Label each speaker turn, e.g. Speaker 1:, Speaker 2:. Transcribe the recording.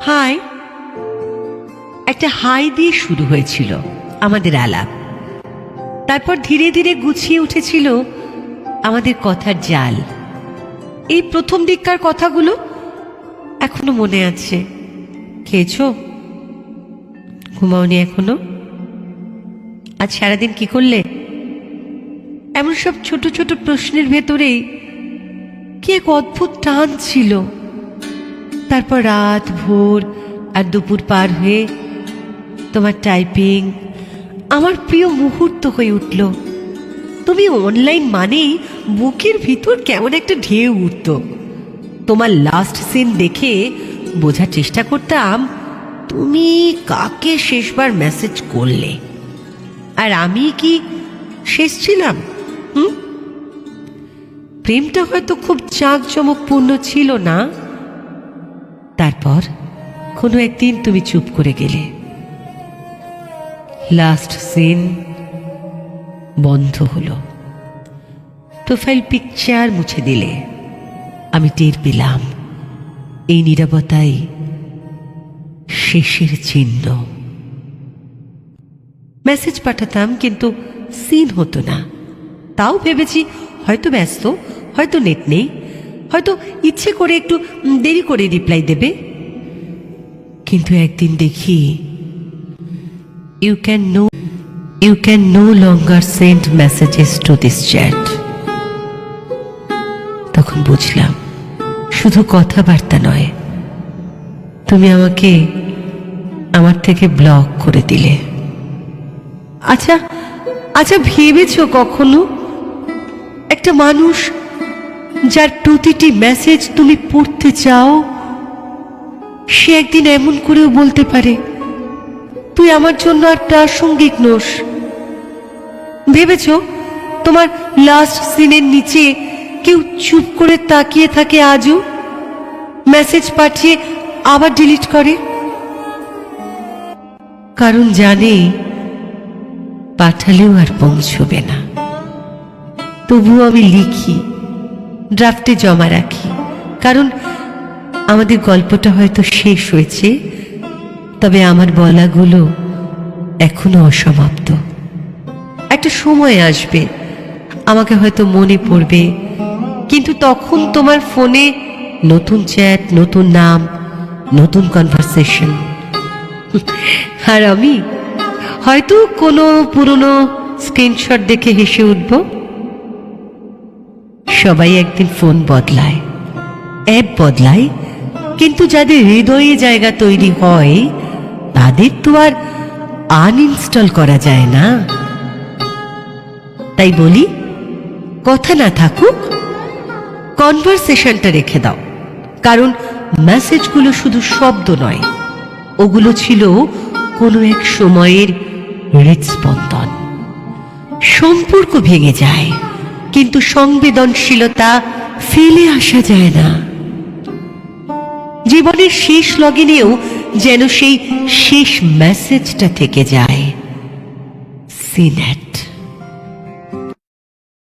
Speaker 1: High, একটা high দিয়ে শুরু হয়েছিল আমাদের আলাপ। তারপর ধীরে ধীরে গুছিয়ে উঠেছিল আমাদের কথার জাল। এই প্রথম দিককার কথাগুলো এখনো মনে আছে। খেয়েছো? ঘুমাওনি এখনো? আজ সারাদিন কি করলে? এমন সব ছোট ছোট প্রশ্নের ভেতরেই কি এক অদ্ভুত টান ছিল। তারপর রাত, ভোর আর দুপুর পার হয়ে তোমার টাইপিং আমার প্রিয় মুহূর্ত হয়ে উঠল। তুমি অনলাইন মানেই বুকের ভিতর কেমন একটা ঢেউ উঠত। তোমার লাস্ট সিন দেখে বোঝার চেষ্টা করতাম তুমি কাকে শেষবার মেসেজ করলে, আর আমি কি শেষ ছিলাম। প্রেমটা হয়তো খুব জাঁকজমকপূর্ণ ছিল না। তারপর কোনো একদিন তুমি চুপ করে গেলে, লাস্ট সিন বন্ধ হলো, প্রোফাইল পিকচার মুছে দিলে। আমি টের পেলাম এই নীরবতাই শেষের চিহ্ন। মেসেজ পাঠাতাম কিন্তু সিন হতো না। তাও ভেবেছি হয়তো ব্যস্ত, হয়তো নেট নেই, হয়তো ইচ্ছে করে একটু দেরি করে রিপ্লাই দেবে। কিন্তু একদিন দেখি you can no longer send messages to this chat. তখন বুঝলাম শুধু কথাবার্তা নয়, তুমি আমাকে আমার থেকে ব্লক করে দিলে। আচ্ছা আচ্ছা, ভেবেছো কখনো একটা মানুষ যার প্রতিটি মেসেজ তুমি পড়তে চাও, সে একদিন এমন করেও বলতে পারে তুই আমার জন্য আর প্রাসঙ্গিক নোস। ভেবেছো তোমার লাস্ট সিনের নিচে কেউ চুপ করে তাকিয়ে থাকে আজও, মেসেজ পাঠিয়ে আবার ডিলিট করে, কারণ জানে পাঠালেও আর পৌঁছবে না। তবুও আমি লিখি, ড্রাফটে জমা রাখি, কারণ আমাদের গল্পটা হয়তো শেষ হয়েছে, তবে আমার বলাগুলো এখনো অসমাপ্ত। একটা সময় আসবে আমাকে হয়তো মনে পড়বে, কিন্তু তখন তোমার ফোনে নতুন চ্যাট, নতুন নাম, নতুন কনভারসেশন। আর আমি হয়তো কোনো পুরনো স্ক্রিনশট দেখে হেসে উঠব। সবাই একদিন ফোন বদলায়, অ্যাপ বদলায়, কিন্তু যাদের হৃদয়ে জায়গা তৈরি হয় তাদের তো আর আনইনস্টল করা যায় না। তাই বলি, কথা না থাকুক, কনভারসেশনটা রেখে দাও, কারণ মেসেজগুলো শুধু শব্দ নয়, ওগুলো ছিল কোনো এক সময়ের হৃদস্পন্দন। সম্পর্ক ভেঙে যায়, কিন্তু সংবেদনশীলতা ফেলে আসা যায় না। জীবনের শেষ লগিনেও যেন সেই শেষ মেসেজটা থেকে যায়। সিনেট।